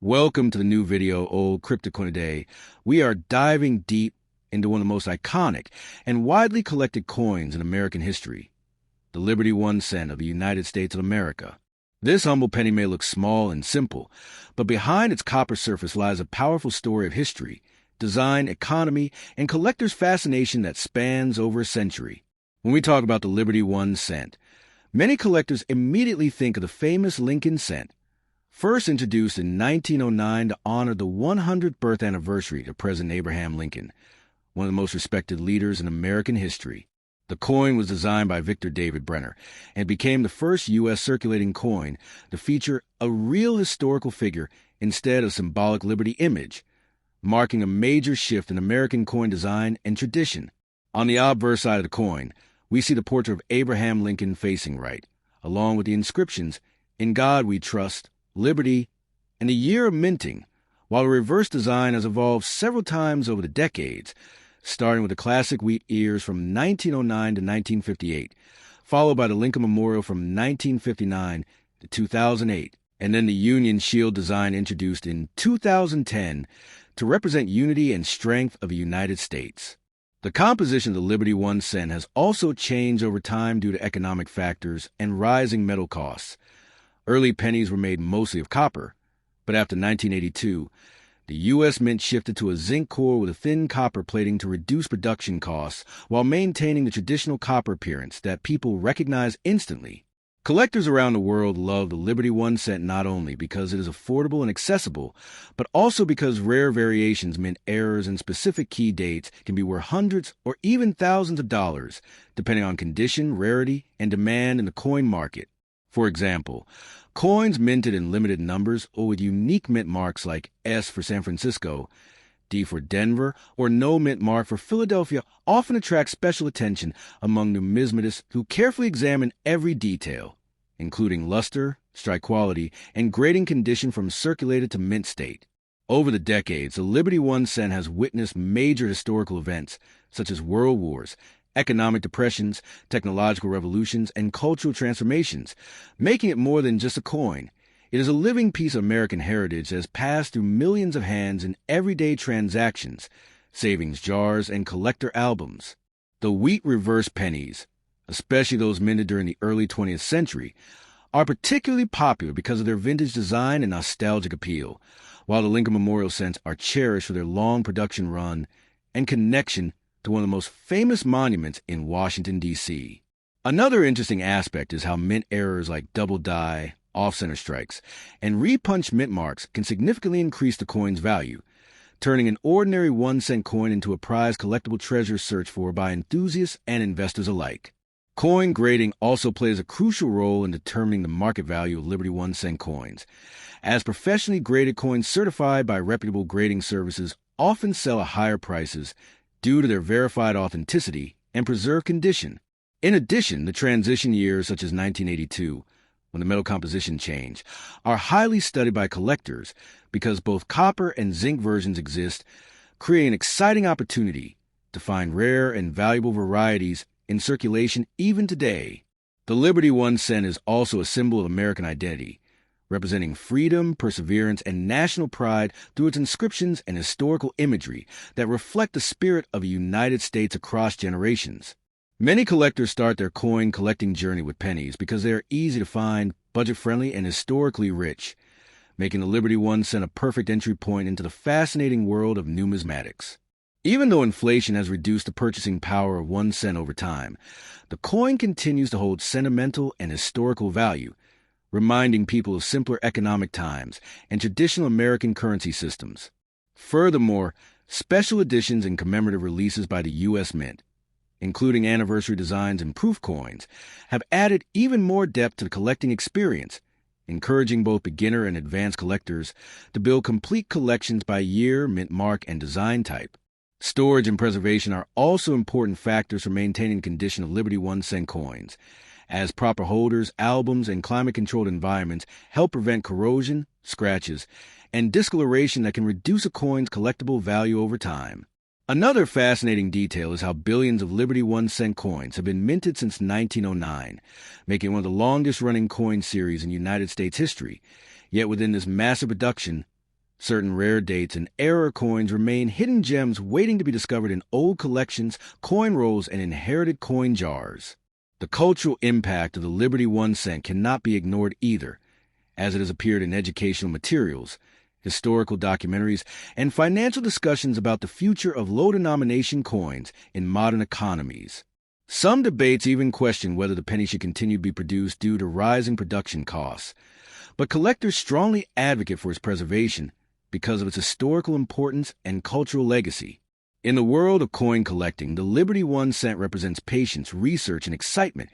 Welcome to the new video, Old Cryptocoin Today. We are diving deep into one of the most iconic and widely collected coins in American history, the Liberty 1 cent of the United States of America. This humble penny may look small and simple, but behind its copper surface lies a powerful story of history, design, economy, and collectors' fascination that spans over a century. When we talk about the Liberty 1 cent, many collectors immediately think of the famous Lincoln cent, first introduced in 1909 to honor the 100th birth anniversary of President Abraham Lincoln, one of the most respected leaders in American history. The coin was designed by Victor David Brenner and became the first U.S. circulating coin to feature a real historical figure instead of symbolic liberty image, marking a major shift in American coin design and tradition. On the obverse side of the coin, we see the portrait of Abraham Lincoln facing right, along with the inscriptions, "In God We Trust," "Liberty," and the year of minting, while the reverse design has evolved several times over the decades, starting with the classic wheat ears from 1909 to 1958, followed by the Lincoln Memorial from 1959 to 2008, and then the Union Shield design introduced in 2010 to represent unity and strength of the United States. The composition of the Liberty 1 cent has also changed over time due to economic factors and rising metal costs. Early pennies were made mostly of copper, but after 1982, the U.S. Mint shifted to a zinc core with a thin copper plating to reduce production costs while maintaining the traditional copper appearance that people recognize instantly. Collectors around the world love the Liberty 1 cent not only because it is affordable and accessible, but also because rare variations, mint errors, and specific key dates can be worth hundreds or even thousands of dollars, depending on condition, rarity, and demand in the coin market. For example, coins minted in limited numbers or with unique mint marks like S for San Francisco, D for Denver, or no mint mark for Philadelphia often attract special attention among numismatists who carefully examine every detail, including luster, strike quality, and grading condition from circulated to mint state. Over the decades, the Liberty 1 cent has witnessed major historical events such as world wars, economic depressions, technological revolutions, and cultural transformations, making it more than just a coin. It is a living piece of American heritage that has passed through millions of hands in everyday transactions, savings jars, and collector albums. The wheat reverse pennies, especially those minted during the early 20th century, are particularly popular because of their vintage design and nostalgic appeal, while the Lincoln Memorial cents are cherished for their long production run and connection to one of the most famous monuments in Washington, D.C. Another interesting aspect is how mint errors like double die, off-center strikes, and repunched mint marks can significantly increase the coin's value, turning an ordinary 1 cent coin into a prized collectible treasure searched for by enthusiasts and investors alike. Coin grading also plays a crucial role in determining the market value of Liberty 1 cent coins, as professionally graded coins certified by reputable grading services often sell at higher prices due to their verified authenticity and preserved condition. In addition, the transition years such as 1982, when the metal composition changed, are highly studied by collectors because both copper and zinc versions exist, creating an exciting opportunity to find rare and valuable varieties in circulation even today. The Liberty 1 cent is also a symbol of American identity, representing freedom, perseverance, and national pride through its inscriptions and historical imagery that reflect the spirit of the United States across generations. Many collectors start their coin collecting journey with pennies because they are easy to find, budget-friendly, and historically rich, making the Liberty 1 cent a perfect entry point into the fascinating world of numismatics. Even though inflation has reduced the purchasing power of 1 cent over time, the coin continues to hold sentimental and historical value, reminding people of simpler economic times and traditional American currency systems. Furthermore, special editions and commemorative releases by the U.S. Mint, including anniversary designs and proof coins, have added even more depth to the collecting experience, encouraging both beginner and advanced collectors to build complete collections by year, mint mark, and design type. Storage and preservation are also important factors for maintaining the condition of Liberty 1 cent coins, as proper holders, albums, and climate-controlled environments help prevent corrosion, scratches, and discoloration that can reduce a coin's collectible value over time. Another fascinating detail is how billions of Liberty 1 cent coins have been minted since 1909, making it one of the longest-running coin series in United States history. Yet within this massive production, Certain rare dates and era coins remain hidden gems waiting to be discovered in old collections, coin rolls, and inherited coin jars. The cultural impact of the Liberty 1 cent cannot be ignored either, as it has appeared in educational materials, historical documentaries, and financial discussions about the future of low-denomination coins in modern economies. Some debates even question whether the penny should continue to be produced due to rising production costs, but collectors strongly advocate for its preservation because of its historical importance and cultural legacy. In the world of coin collecting, the Liberty 1 cent represents patience, research, and excitement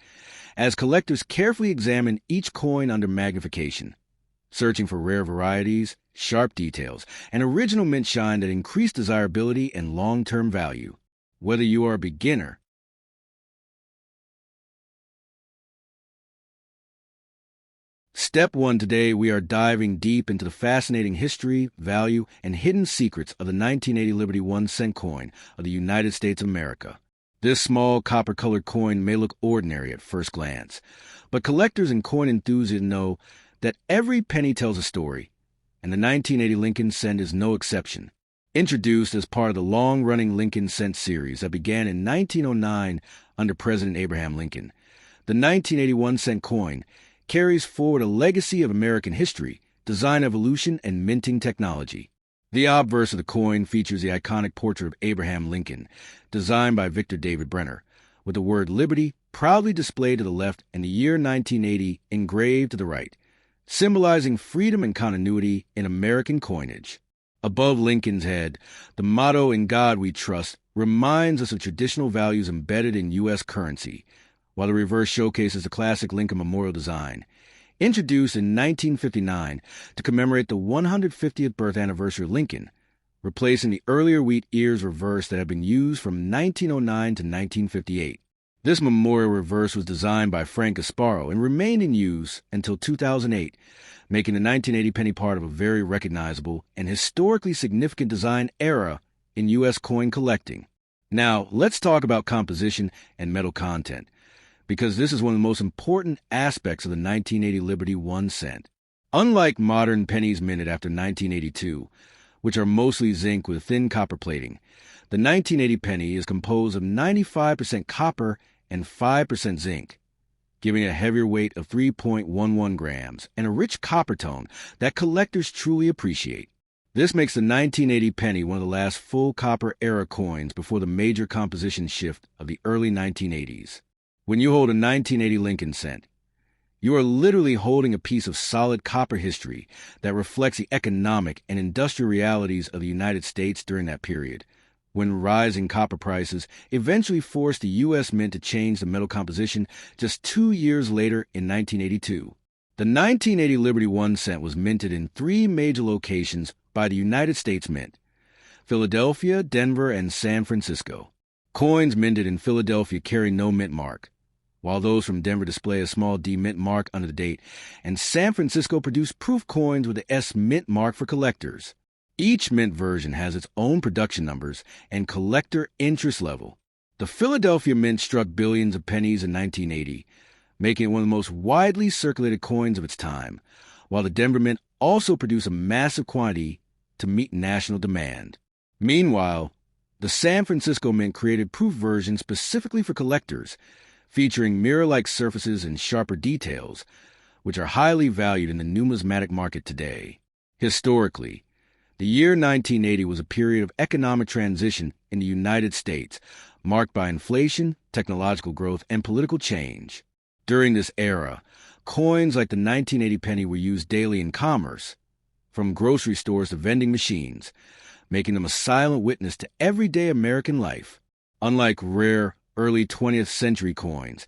as collectors carefully examine each coin under magnification, searching for rare varieties, sharp details, and original mint shine that increase desirability and long-term value. Whether you are a beginner, Step 1 today, we are diving deep into the fascinating history, value, and hidden secrets of the 1980 Liberty 1 cent coin of the United States of America. This small copper-colored coin may look ordinary at first glance, but collectors and coin enthusiasts know that every penny tells a story, and the 1980 Lincoln cent is no exception. Introduced as part of the long-running Lincoln cent series that began in 1909 under President Abraham Lincoln, the 1981 cent coin carries forward a legacy of American history, design evolution, and minting technology. The obverse of the coin features the iconic portrait of Abraham Lincoln, designed by Victor David Brenner, with the word Liberty proudly displayed to the left and the year 1980 engraved to the right, symbolizing freedom and continuity in American coinage. Above Lincoln's head, the motto "In God We Trust" reminds us of traditional values embedded in U.S. currency, while the reverse showcases the classic Lincoln Memorial design, introduced in 1959 to commemorate the 150th birth anniversary of Lincoln, replacing the earlier wheat ears reverse that had been used from 1909 to 1958. This memorial reverse was designed by Frank Gasparo and remained in use until 2008, making the 1980 penny part of a very recognizable and historically significant design era in U.S. coin collecting. Now, let's talk about composition and metal content, because this is one of the most important aspects of the 1980 Liberty 1 cent. Unlike modern pennies minted after 1982, which are mostly zinc with thin copper plating, the 1980 penny is composed of 95% copper and 5% zinc, giving it a heavier weight of 3.11 grams and a rich copper tone that collectors truly appreciate. This makes the 1980 penny one of the last full copper era coins before the major composition shift of the early 1980s. When you hold a 1980 Lincoln cent, you are literally holding a piece of solid copper history that reflects the economic and industrial realities of the United States during that period, when rising copper prices eventually forced the U.S. Mint to change the metal composition just 2 years later in 1982. The 1980 Liberty 1 cent was minted in 3 major locations by the United States Mint: Philadelphia, Denver, and San Francisco. Coins minted in Philadelphia carry no mint mark, while those from Denver display a small D mint mark under the date, and San Francisco produced proof coins with the S mint mark for collectors. Each mint version has its own production numbers and collector interest level. The Philadelphia Mint struck billions of pennies in 1980, making it one of the most widely circulated coins of its time, while the Denver Mint also produced a massive quantity to meet national demand. Meanwhile, the San Francisco Mint created proof versions specifically for collectors, featuring mirror-like surfaces and sharper details, which are highly valued in the numismatic market today. Historically, the year 1980 was a period of economic transition in the United States, marked by inflation, technological growth, and political change. During this era, coins like the 1980 penny were used daily in commerce, from grocery stores to vending machines, making them a silent witness to everyday American life. Unlike rare early 20th century coins,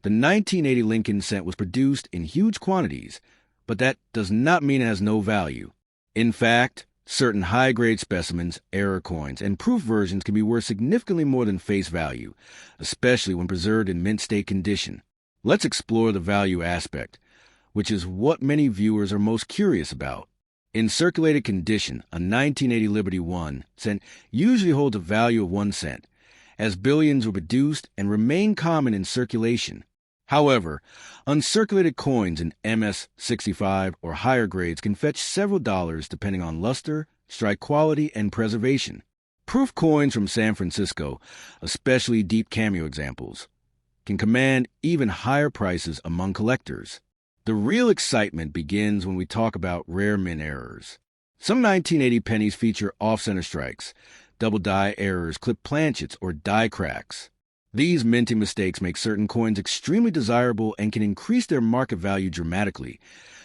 the 1980 Lincoln cent was produced in huge quantities, but that does not mean it has no value. In fact, certain high-grade specimens, error coins, and proof versions can be worth significantly more than face value, especially when preserved in mint state condition. Let's explore the value aspect, which is what many viewers are most curious about. In circulated condition, a 1980 Liberty 1 cent usually holds a value of 1 cent, as billions were produced and remain common in circulation. However, uncirculated coins in MS-65 or higher grades can fetch several dollars depending on luster, strike quality, and preservation. Proof coins from San Francisco, especially deep cameo examples, can command even higher prices among collectors. The real excitement begins when we talk about rare mint errors. Some 1980 pennies feature off-center strikes, double die errors, clip planchets, or die cracks. These minting mistakes make certain coins extremely desirable and can increase their market value dramatically,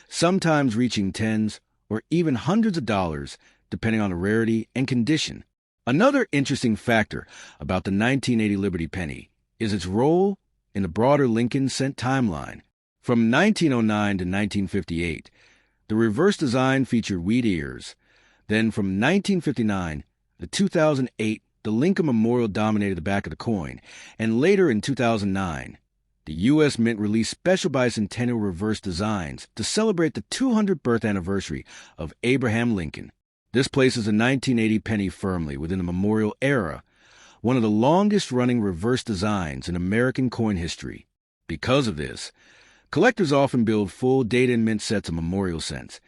sometimes reaching tens or even hundreds of dollars, depending on the rarity and condition. Another interesting factor about the 1980 Liberty penny is its role in the broader Lincoln cent timeline. From 1909 to 1958, the reverse design featured wheat ears. Then from 1959 to 2008, the Lincoln Memorial dominated the back of the coin, and later in 2009, the U.S. Mint released special bicentennial reverse designs to celebrate the 200th birth anniversary of Abraham Lincoln. This places the 1980 penny firmly within the Memorial era, one of the longest-running reverse designs in American coin history. Because of this, collectors often build full date and mint sets of Memorial cents,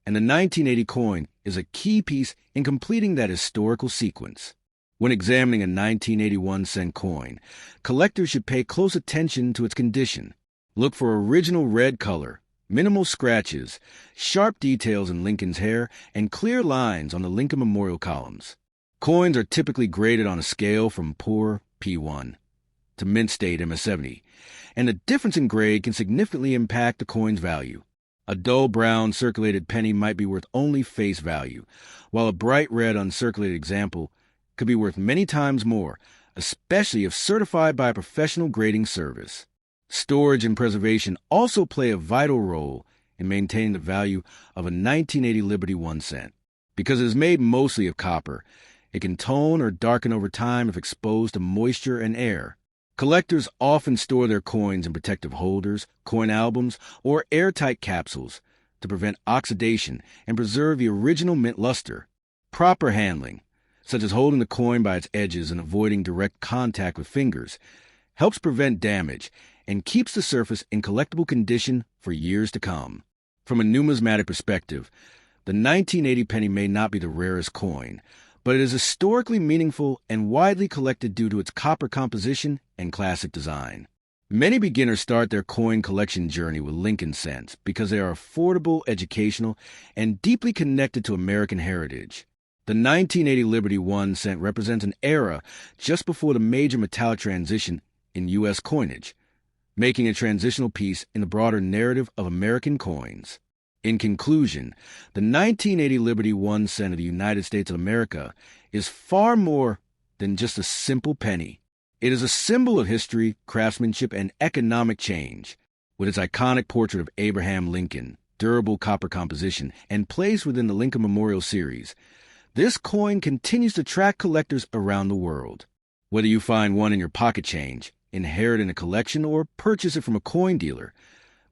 and the 1980 coin is a key piece in completing that historical sequence. When examining a 1981 cent coin, collectors should pay close attention to its condition. Look for original red color, minimal scratches, sharp details in Lincoln's hair, and clear lines on the Lincoln Memorial columns. Coins are typically graded on a scale from poor P1 to mint state MS-70, and the difference in grade can significantly impact the coin's value. A dull brown circulated penny might be worth only face value, while a bright red uncirculated example could be worth many times more, especially if certified by a professional grading service. Storage and preservation also play a vital role in maintaining the value of a 1980 Liberty 1 cent. Because it is made mostly of copper, it can tone or darken over time if exposed to moisture and air. Collectors often store their coins in protective holders, coin albums, or airtight capsules to prevent oxidation and preserve the original mint luster. Proper handling, such as holding the coin by its edges and avoiding direct contact with fingers, helps prevent damage and keeps the surface in collectible condition for years to come. From a numismatic perspective, the 1980 penny may not be the rarest coin, but it is historically meaningful and widely collected due to its copper composition and classic design. Many beginners start their coin collection journey with Lincoln cents because they are affordable, educational, and deeply connected to American heritage. The 1980 Liberty 1 cent represents an era just before the major metallic transition in U.S. coinage, making a transitional piece in the broader narrative of American coins. In conclusion, the 1980 Liberty 1 cent of the United States of America is far more than just a simple penny. It is a symbol of history, craftsmanship, and economic change. With its iconic portrait of Abraham Lincoln, durable copper composition, and placed within the Lincoln Memorial series, this coin continues to attract collectors around the world. Whether you find one in your pocket change, inherit in a collection, or purchase it from a coin dealer,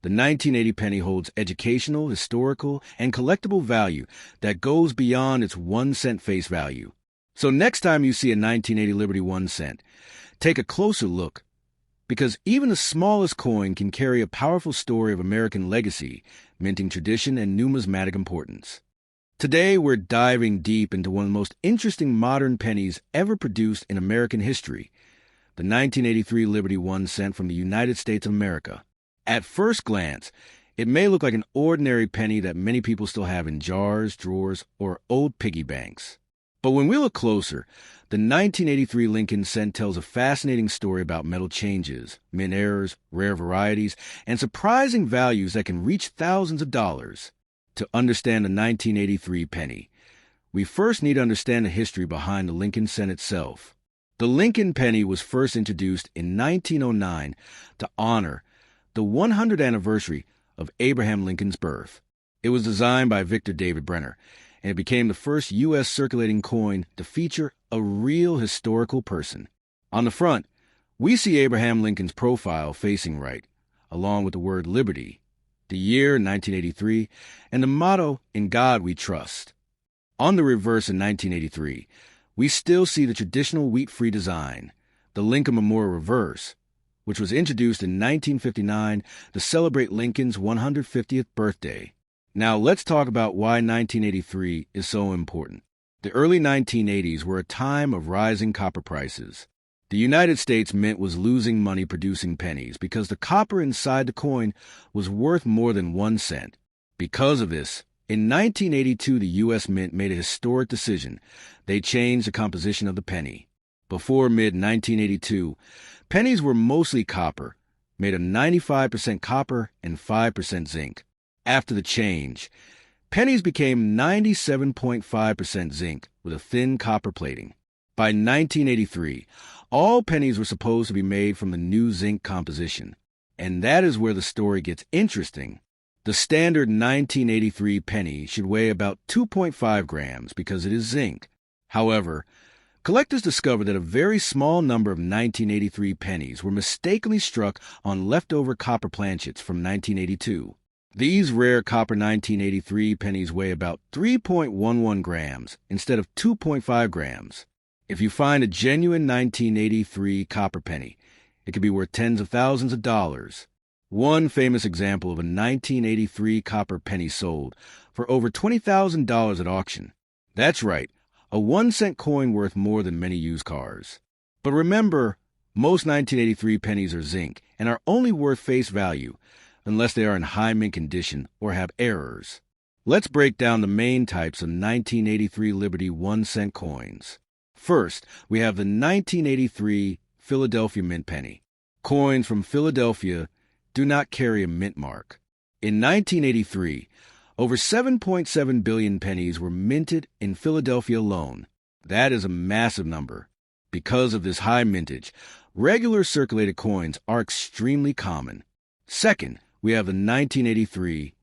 the 1980 penny holds educational, historical, and collectible value that goes beyond its 1 cent face value. So next time you see a 1980 Liberty 1 cent, take a closer look, because even the smallest coin can carry a powerful story of American legacy, minting tradition, and numismatic importance. Today, we're diving deep into one of the most interesting modern pennies ever produced in American history, the 1983 Liberty 1 cent from the United States of America. At first glance, it may look like an ordinary penny that many people still have in jars, drawers, or old piggy banks. But when we look closer, the 1983 Lincoln cent tells a fascinating story about metal changes, mint errors, rare varieties, and surprising values that can reach thousands of dollars. To understand the 1983 penny, we first need to understand the history behind the Lincoln cent itself. The Lincoln penny was first introduced in 1909 to honor the 100th anniversary of Abraham Lincoln's birth. It was designed by Victor David Brenner, and it became the first U.S. circulating coin to feature a real historical person. On the front, we see Abraham Lincoln's profile facing right, along with the word Liberty, the year 1983, and the motto, "In God We Trust." On the reverse in 1983, we still see the traditional wheat-free design, the Lincoln Memorial reverse, which was introduced in 1959 to celebrate Lincoln's 150th birthday. Now let's talk about why 1983 is so important. The early 1980s were a time of rising copper prices. The United States Mint was losing money producing pennies because the copper inside the coin was worth more than 1 cent. Because of this, in 1982 the U.S. Mint made a historic decision. They changed the composition of the penny. Before mid-1982, pennies were mostly copper, made of 95% copper and 5% zinc. After the change, pennies became 97.5% zinc with a thin copper plating. By 1983, all pennies were supposed to be made from the new zinc composition. And that is where the story gets interesting. The standard 1983 penny should weigh about 2.5 grams because it is zinc. However, collectors discovered that a very small number of 1983 pennies were mistakenly struck on leftover copper planchets from 1982. These rare copper 1983 pennies weigh about 3.11 grams instead of 2.5 grams. If you find a genuine 1983 copper penny, it could be worth tens of thousands of dollars. One famous example of a 1983 copper penny sold for over $20,000 at auction. That's right, a 1-cent coin worth more than many used cars. But remember, most 1983 pennies are zinc and are only worth face value, unless they are in high mint condition or have errors. Let's break down the main types of 1983 Liberty 1-cent coins. First, we have the 1983 Philadelphia Mint Penny. Coins from Philadelphia do not carry a mint mark. In 1983, over 7.7 billion pennies were minted in Philadelphia alone. That is a massive number. Because of this high mintage, regular circulated coins are extremely common. Second, we have the 1983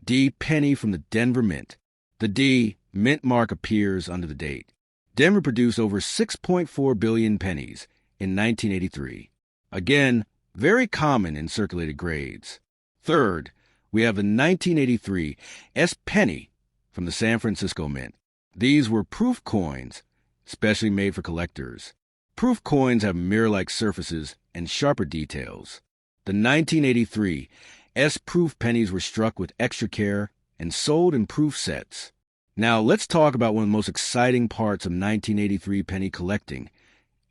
D penny from the Denver Mint. The D mint mark appears under the date. Denver produced over 6.4 billion pennies in 1983. Again, very common in circulated grades. Third, we have the 1983 S penny from the San Francisco Mint. These were proof coins, specially made for collectors. Proof coins have mirror-like surfaces and sharper details. The 1983 S-proof pennies were struck with extra care and sold in proof sets. Now let's talk about one of the most exciting parts of 1983 penny collecting,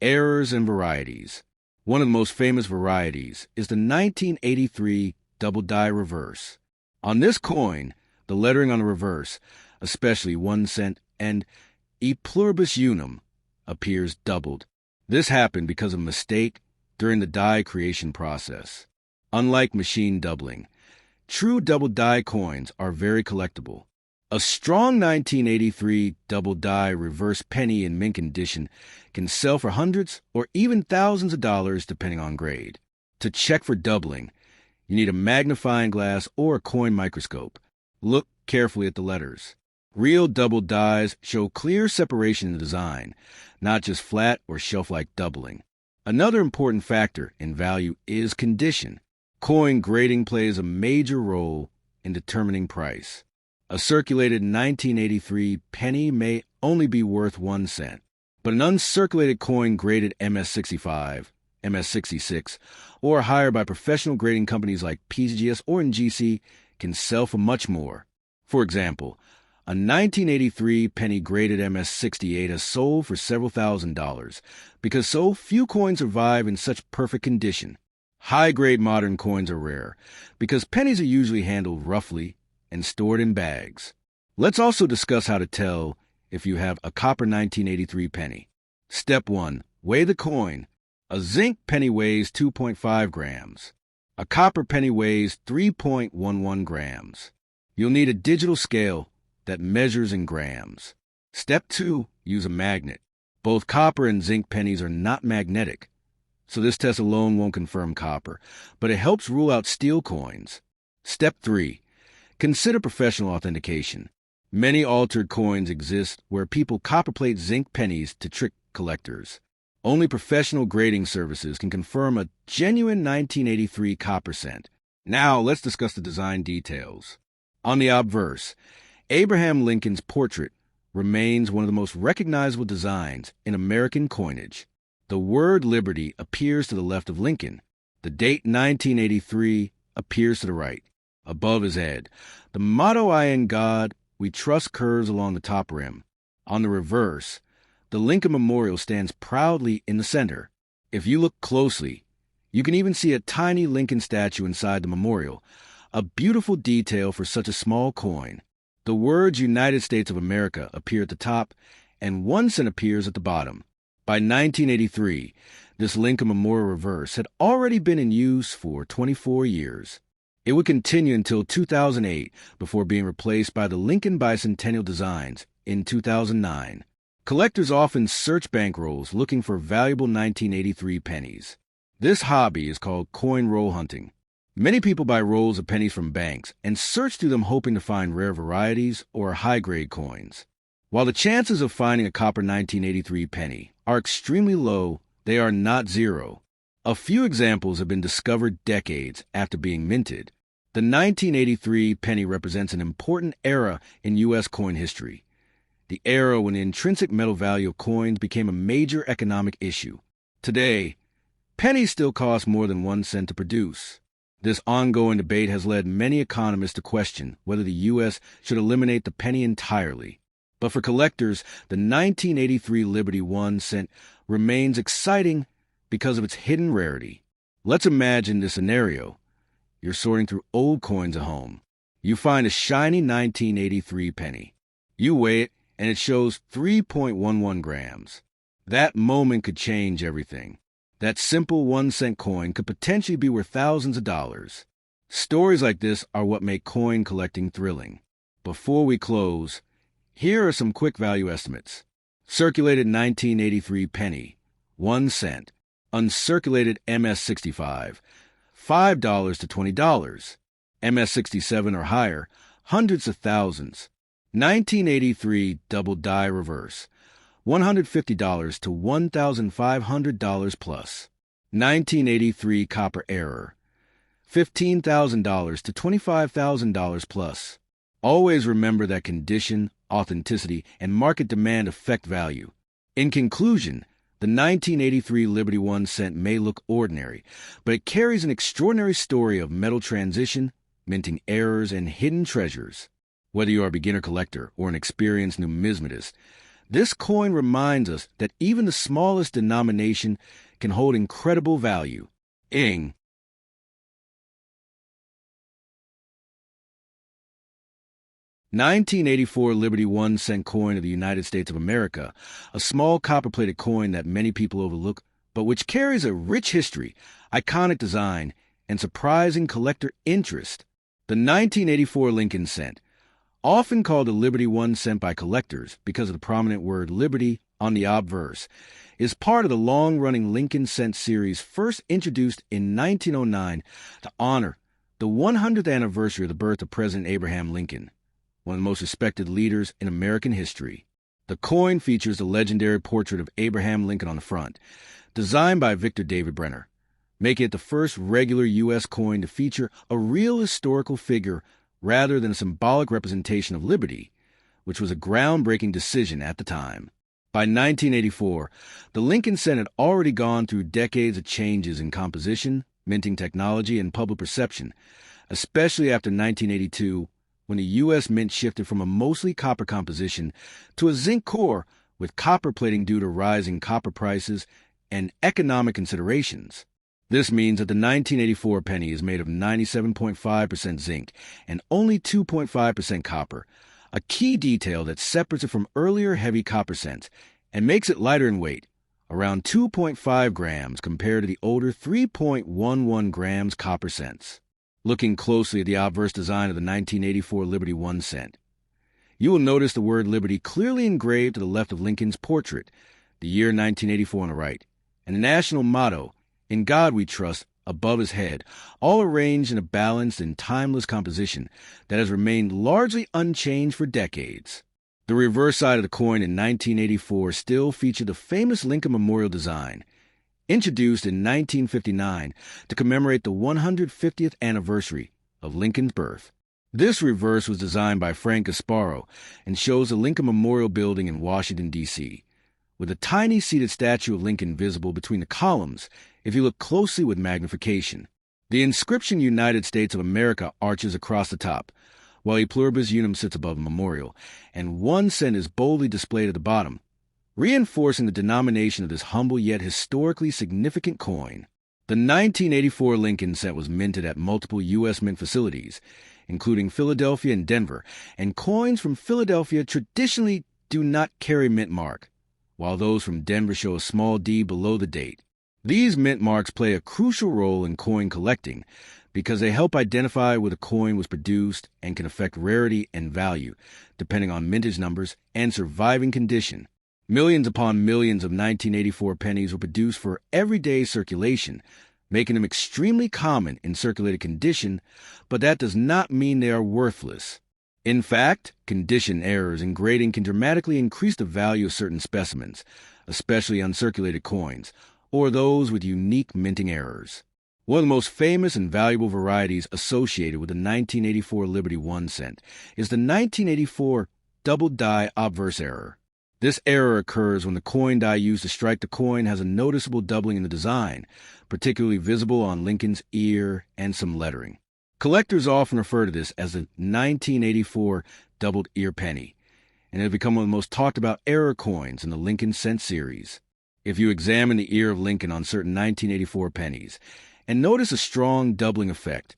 errors and varieties. One of the most famous varieties is the 1983 double die reverse. On this coin, the lettering on the reverse, especially 1 cent and E pluribus unum, appears doubled. This happened because of a mistake during the die creation process. Unlike machine doubling, true double die coins are very collectible. A strong 1983 double die reverse penny in mint condition can sell for hundreds or even thousands of dollars depending on grade. To check for doubling, you need a magnifying glass or a coin microscope. Look carefully at the letters. Real double dies show clear separation in the design, not just flat or shelf-like doubling. Another important factor in value is condition. Coin grading plays a major role in determining price. A circulated 1983 penny may only be worth 1 cent, but an uncirculated coin graded MS-65, MS-66, or higher by professional grading companies like PGS or NGC can sell for much more. For example, a 1983 penny graded MS-68 has sold for several $1,000s because so few coins survive in such perfect condition. High-grade modern coins are rare because pennies are usually handled roughly and stored in bags. Let's also discuss how to tell if you have a copper 1983 penny. Step 1. Weigh the coin. A zinc penny weighs 2.5 grams. A copper penny weighs 3.11 grams. You'll need a digital scale that measures in grams. Step 2. Use a magnet. Both copper and zinc pennies are not magnetic, so this test alone won't confirm copper, but it helps rule out steel coins. Step 3. Consider professional authentication. Many altered coins exist where people copperplate zinc pennies to trick collectors. Only professional grading services can confirm a genuine 1983 copper cent. Now let's discuss the design details. On the obverse, Abraham Lincoln's portrait remains one of the most recognizable designs in American coinage. The word liberty appears to the left of Lincoln. The date 1983 appears to the right, above his head. The motto, "I in God we trust," curves along the top rim. On the reverse, the Lincoln Memorial stands proudly in the center. If you look closely, you can even see a tiny Lincoln statue inside the memorial, a beautiful detail for such a small coin. The words United States of America appear at the top, and 1 cent appears at the bottom. By 1983, this Lincoln Memorial reverse had already been in use for 24 years. It would continue until 2008 before being replaced by the Lincoln Bicentennial designs in 2009. Collectors often search bankrolls looking for valuable 1983 pennies. This hobby is called coin roll hunting. Many people buy rolls of pennies from banks and search through them hoping to find rare varieties or high-grade coins. While the chances of finding a copper 1983 penny are extremely low, they are not zero. A few examples have been discovered decades after being minted. The 1983 penny represents an important era in U.S. coin history, the era when the intrinsic metal value of coins became a major economic issue. Today, pennies still cost more than 1 cent to produce. This ongoing debate has led many economists to question whether the U.S. should eliminate the penny entirely. But for collectors, the 1983 Liberty 1 cent remains exciting because of its hidden rarity. Let's imagine this scenario. You're sorting through old coins at home. You find a shiny 1983 penny. You weigh it, and it shows 3.11 grams. That moment could change everything. That simple 1 cent coin could potentially be worth thousands of dollars. Stories like this are what make coin collecting thrilling. Before we close, here are some quick value estimates. Circulated 1983 penny, 1 cent. Uncirculated MS-65, $5 to $20. MS-67 or higher, hundreds of thousands. 1983 double die reverse, $150 to $1,500 plus. 1983 copper error, $15,000 to $25,000 plus. Always remember that condition, authenticity, and market demand affect value. In conclusion, the 1983 Liberty 1 cent may look ordinary, but it carries an extraordinary story of metal transition, minting errors, and hidden treasures. Whether you are a beginner collector or an experienced numismatist, this coin reminds us that even the smallest denomination can hold incredible value. Ing. 1984 Liberty 1 cent coin of the United States of America, a small copper-plated coin that many people overlook, but which carries a rich history, iconic design, and surprising collector interest. The 1984 Lincoln cent, often called the Liberty 1 cent by collectors because of the prominent word liberty on the obverse, is part of the long-running Lincoln cent series first introduced in 1909 to honor the 100th anniversary of the birth of President Abraham Lincoln, one of the most respected leaders in American history. The coin features the legendary portrait of Abraham Lincoln on the front, designed by Victor David Brenner, making it the first regular U.S. coin to feature a real historical figure rather than a symbolic representation of liberty, which was a groundbreaking decision at the time. By 1984, the Lincoln cent had already gone through decades of changes in composition, minting technology, and public perception, especially after 1982, when the U.S. Mint shifted from a mostly copper composition to a zinc core with copper plating due to rising copper prices and economic considerations. This means that the 1984 penny is made of 97.5% zinc and only 2.5% copper, a key detail that separates it from earlier heavy copper cents and makes it lighter in weight, around 2.5 grams compared to the older 3.11 grams copper cents. Looking closely at the obverse design of the 1984 Liberty 1 cent, you will notice the word Liberty clearly engraved to the left of Lincoln's portrait, the year 1984 on the right, and the national motto, "In God We Trust," above his head, all arranged in a balanced and timeless composition that has remained largely unchanged for decades. The reverse side of the coin in 1984 still featured the famous Lincoln Memorial design, introduced in 1959 to commemorate the 150th anniversary of Lincoln's birth. This reverse was designed by Frank Gasparo and shows the Lincoln Memorial Building in Washington, D.C., with a tiny seated statue of Lincoln visible between the columns if you look closely with magnification. The inscription United States of America arches across the top, while E Pluribus Unum sits above the memorial, and 1 cent is boldly displayed at the bottom, reinforcing the denomination of this humble yet historically significant coin. The 1984 Lincoln cent was minted at multiple U.S. mint facilities, including Philadelphia and Denver, and coins from Philadelphia traditionally do not carry mint mark, while those from Denver show a small D below the date. These mint marks play a crucial role in coin collecting because they help identify where the coin was produced and can affect rarity and value, depending on mintage numbers and surviving condition. Millions upon millions of 1984 pennies were produced for everyday circulation, making them extremely common in circulated condition, but that does not mean they are worthless. In fact, condition errors in grading can dramatically increase the value of certain specimens, especially uncirculated coins, or those with unique minting errors. One of the most famous and valuable varieties associated with the 1984 Liberty 1 cent is the 1984 double die obverse error. This error occurs when the coin die used to strike the coin has a noticeable doubling in the design, particularly visible on Lincoln's ear and some lettering. Collectors often refer to this as the 1984 doubled ear penny, and it has become one of the most talked about error coins in the Lincoln cent series. If you examine the ear of Lincoln on certain 1984 pennies and notice a strong doubling effect,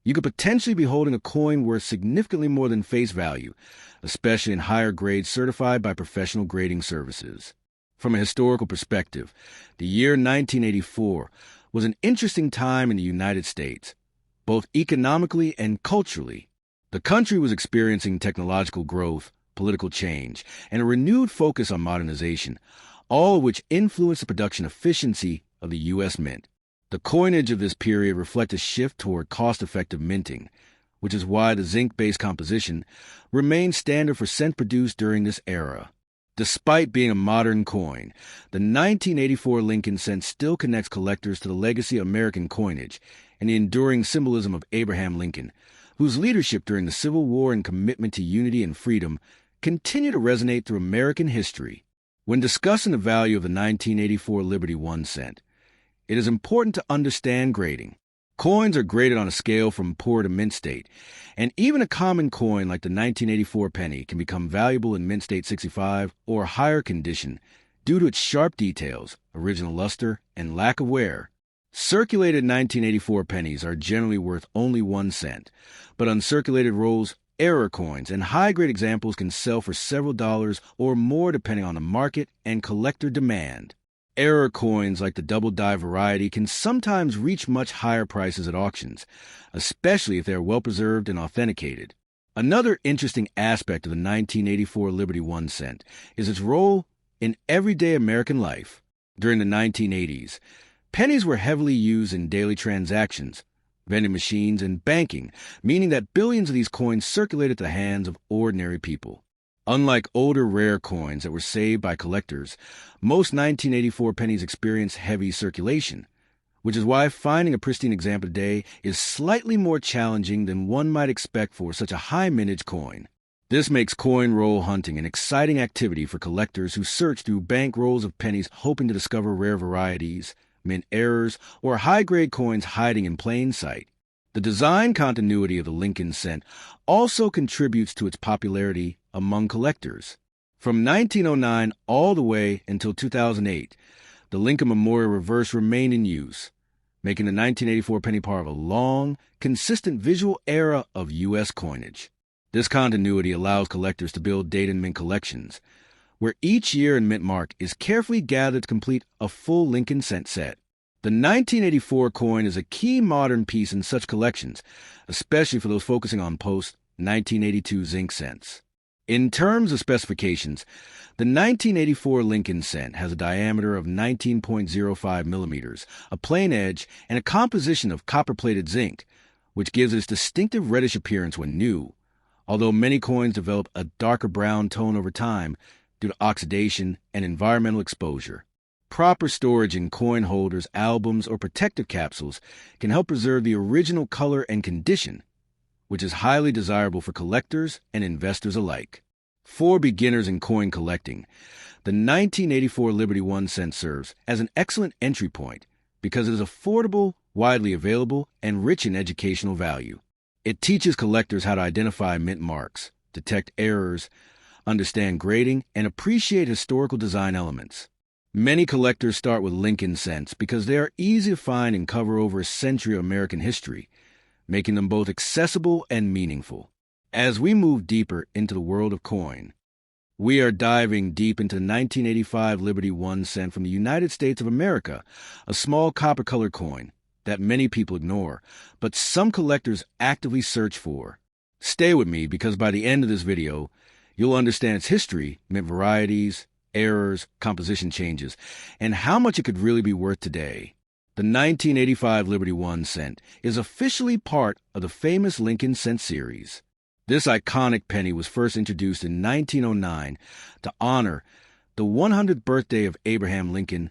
you could potentially be holding a coin worth significantly more than face value, especially in higher grades certified by professional grading services. From a historical perspective, the year 1984 was an interesting time in the United States, both economically and culturally. The country was experiencing technological growth, political change, and a renewed focus on modernization, all of which influenced the production efficiency of the U.S. Mint. The coinage of this period reflects a shift toward cost-effective minting, which is why the zinc-based composition remained standard for cent produced during this era. Despite being a modern coin, the 1984 Lincoln cent still connects collectors to the legacy of American coinage and the enduring symbolism of Abraham Lincoln, whose leadership during the Civil War and commitment to unity and freedom continue to resonate through American history. When discussing the value of the 1984 Liberty 1 cent, it is important to understand grading. Coins are graded on a scale from poor to mint state, and even a common coin like the 1984 penny can become valuable in mint state 65 or higher condition due to its sharp details, original luster, and lack of wear. Circulated 1984 pennies are generally worth only 1 cent, but uncirculated rolls, error coins, and high-grade examples can sell for several dollars or more depending on the market and collector demand. Error coins like the double die variety can sometimes reach much higher prices at auctions, especially if they are well preserved and authenticated. Another interesting aspect of the 1984 Liberty 1 cent is its role in everyday American life. During the 1980s, pennies were heavily used in daily transactions, vending machines, and banking, meaning that billions of these coins circulated to the hands of ordinary people. Unlike older rare coins that were saved by collectors, most 1984 pennies experience heavy circulation, which is why finding a pristine example today is slightly more challenging than one might expect for such a high mintage coin. This makes coin roll hunting an exciting activity for collectors who search through bank rolls of pennies hoping to discover rare varieties, mint errors, or high-grade coins hiding in plain sight. The design continuity of the Lincoln cent also contributes to its popularity among collectors. From 1909 all the way until 2008, the Lincoln Memorial Reverse remained in use, making the 1984 penny part of a long, consistent visual era of U.S. coinage. This continuity allows collectors to build date and mint collections, where each year and mint mark is carefully gathered to complete a full Lincoln cent set. The 1984 coin is a key modern piece in such collections, especially for those focusing on post-1982 zinc cents. In terms of specifications, the 1984 Lincoln cent has a diameter of 19.05 millimeters, a plain edge, and a composition of copper-plated zinc, which gives it its distinctive reddish appearance when new, although many coins develop a darker brown tone over time due to oxidation and environmental exposure. Proper storage in coin holders, albums, or protective capsules can help preserve the original color and condition, which is highly desirable for collectors and investors alike. For beginners in coin collecting, The 1984 Liberty 1 cent serves as an excellent entry point because it is affordable, widely available, and rich in educational value. It teaches collectors how to identify mint marks, detect errors, understand grading, and appreciate historical design elements. Many collectors start with Lincoln cents because they are easy to find and cover over a century of American history, making them both accessible and meaningful. As we move deeper into the world of coin, we are diving deep into the 1985 Liberty 1 cent from the United States of America, a small copper-colored coin that many people ignore, but some collectors actively search for. Stay with me because by the end of this video, you'll understand its history, mint varieties, errors, composition changes, and how much it could really be worth today. The 1985 Liberty 1 cent is officially part of the famous Lincoln cent series. This iconic penny was first introduced in 1909 to honor the 100th birthday of Abraham Lincoln,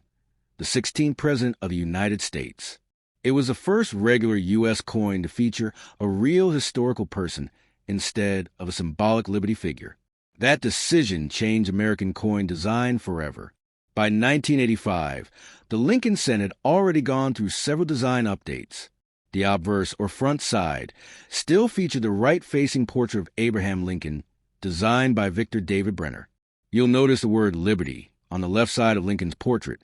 the 16th President of the United States. It was the first regular U.S. coin to feature a real historical person instead of a symbolic Liberty figure. That decision changed American coin design forever. By 1985, the Lincoln cent had already gone through several design updates. The obverse, or front side, still featured the right-facing portrait of Abraham Lincoln, designed by Victor David Brenner. You'll notice the word Liberty on the left side of Lincoln's portrait,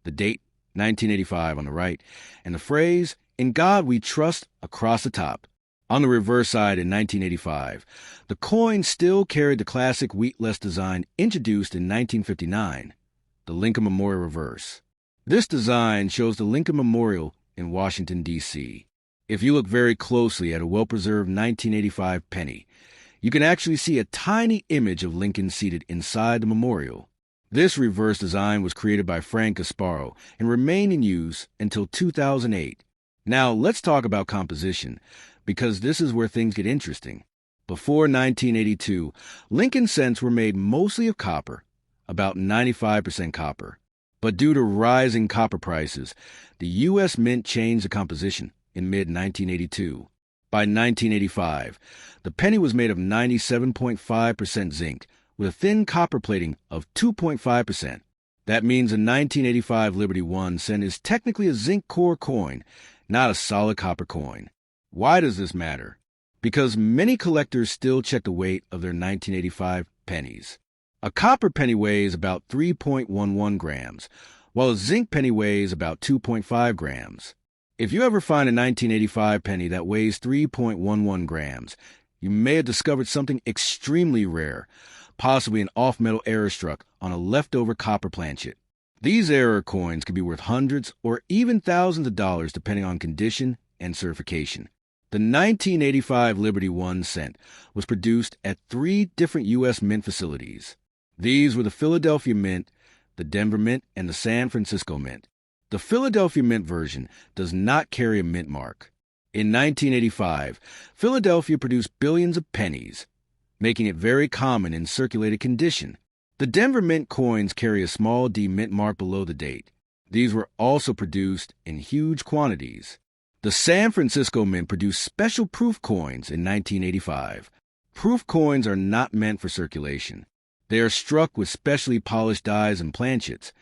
the date, 1985 on the right, and the phrase, "In God We Trust," across the top. On the reverse side in 1985, the coin still carried the classic wheatless design introduced in 1959, the Lincoln Memorial reverse. This design shows the Lincoln Memorial in Washington, D.C. If you look very closely at a well-preserved 1985 penny, you can actually see a tiny image of Lincoln seated inside the memorial. This reverse design was created by Frank Gasparo and remained in use until 2008. Now, let's talk about composition, because this is where things get interesting. Before 1982, Lincoln cents were made mostly of copper, about 95% copper. But due to rising copper prices, the U.S. Mint changed the composition in mid-1982. By 1985, the penny was made of 97.5% zinc, with a thin copper plating of 2.5%. That means the 1985 Liberty 1 cent is technically a zinc core coin, not a solid copper coin. Why does this matter? Because many collectors still check the weight of their 1985 pennies. A copper penny weighs about 3.11 grams, while a zinc penny weighs about 2.5 grams. If you ever find a 1985 penny that weighs 3.11 grams, you may have discovered something extremely rare, possibly an off-metal error struck on a leftover copper planchet. These error coins could be worth hundreds or even thousands of dollars depending on condition and certification. The 1985 Liberty 1 cent was produced at 3 different U.S. mint facilities. These were the Philadelphia Mint, the Denver Mint, and the San Francisco Mint. The Philadelphia Mint version does not carry a mint mark. In 1985, Philadelphia produced billions of pennies, making it very common in circulated condition. The Denver Mint coins carry a small D mint mark below the date. These were also produced in huge quantities. The San Francisco Mint produced special proof coins in 1985. Proof coins are not meant for circulation. They are struck with specially polished dies and planchets,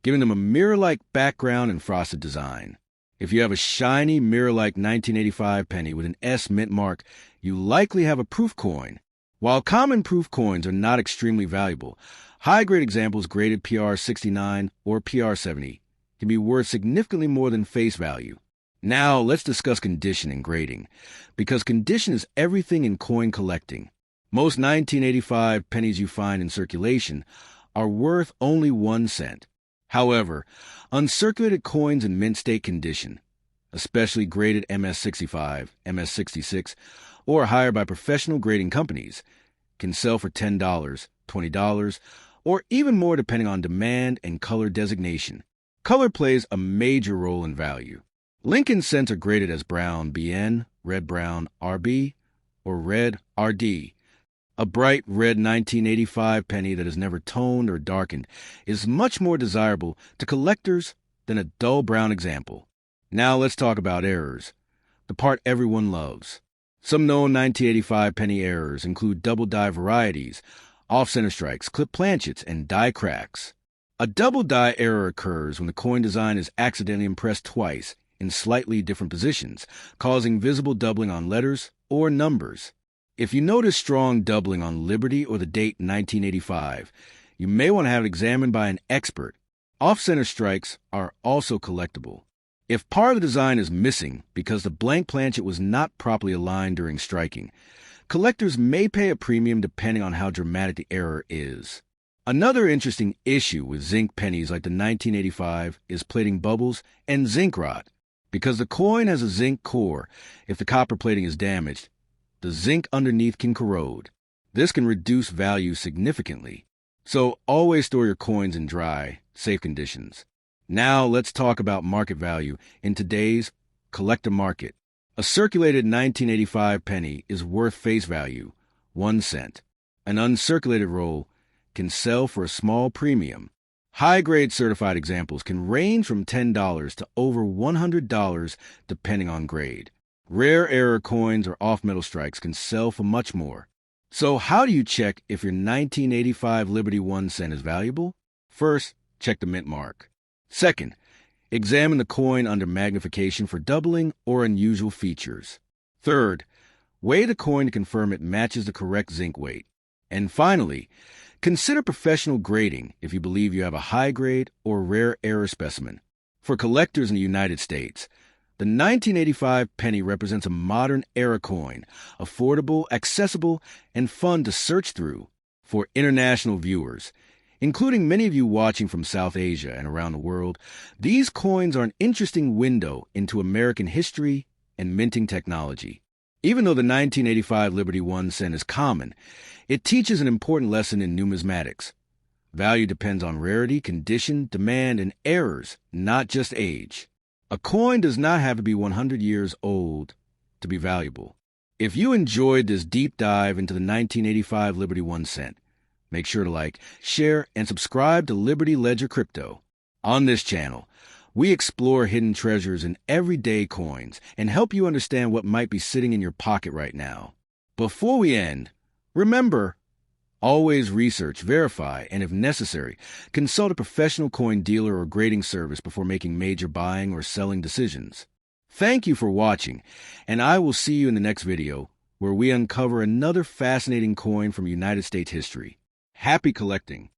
giving them a mirror-like background and frosted design. If you have a shiny, mirror-like 1985 penny with an S mint mark, you likely have a proof coin. While common proof coins are not extremely valuable, high-grade examples graded PR69 or PR70 can be worth significantly more than face value. Now, let's discuss condition and grading, because condition is everything in coin collecting. Most 1985 pennies you find in circulation are worth only 1 cent. However, uncirculated coins in mint state condition, especially graded MS65, MS66, or higher by professional grading companies, can sell for $10, $20, or even more depending on demand and color designation. Color plays a major role in value. Lincoln cents are graded as brown BN, red-brown RB, or red RD. A bright red 1985 penny that is never toned or darkened is much more desirable to collectors than a dull brown example. Now let's talk about errors, the part everyone loves. Some known 1985 penny errors include double die varieties, off-center strikes, clip planchets, and die cracks. A double die error occurs when the coin design is accidentally impressed twice in slightly different positions, causing visible doubling on letters or numbers. If you notice strong doubling on Liberty or the date 1985, you may want to have it examined by an expert. Off-center strikes are also collectible. If part of the design is missing because the blank planchet was not properly aligned during striking, collectors may pay a premium depending on how dramatic the error is. Another interesting issue with zinc pennies like the 1985 is plating bubbles and zinc rot. Because the coin has a zinc core, if the copper plating is damaged, the zinc underneath can corrode. This can reduce value significantly. So always store your coins in dry, safe conditions. Now let's talk about market value in today's collector market. A circulated 1985 penny is worth face value, 1 cent. An uncirculated roll can sell for a small premium. High-grade certified examples can range from $10 to over $100 depending on grade. Rare error coins or off-metal strikes can sell for much more. So how do you check if your 1985 Liberty 1 cent is valuable? First, check the mint mark. Second, examine the coin under magnification for doubling or unusual features. Third, weigh the coin to confirm it matches the correct zinc weight. And finally, consider professional grading if you believe you have a high-grade or rare error specimen. For collectors in the United States, the 1985 penny represents a modern era coin, affordable, accessible, and fun to search through. For international viewers, including many of you watching from South Asia and around the world, these coins are an interesting window into American history and minting technology. Even though the 1985 Liberty 1 cent is common, it teaches an important lesson in numismatics. Value depends on rarity, condition, demand, and errors, not just age. A coin does not have to be 100 years old to be valuable. If you enjoyed this deep dive into the 1985 Liberty 1 cent, make sure to like, share, and subscribe to Liberty Ledger Crypto. On this channel, we explore hidden treasures in everyday coins and help you understand what might be sitting in your pocket right now. Before we end, remember, always research, verify, and if necessary, consult a professional coin dealer or grading service before making major buying or selling decisions. Thank you for watching, and I will see you in the next video where we uncover another fascinating coin from United States history. Happy collecting!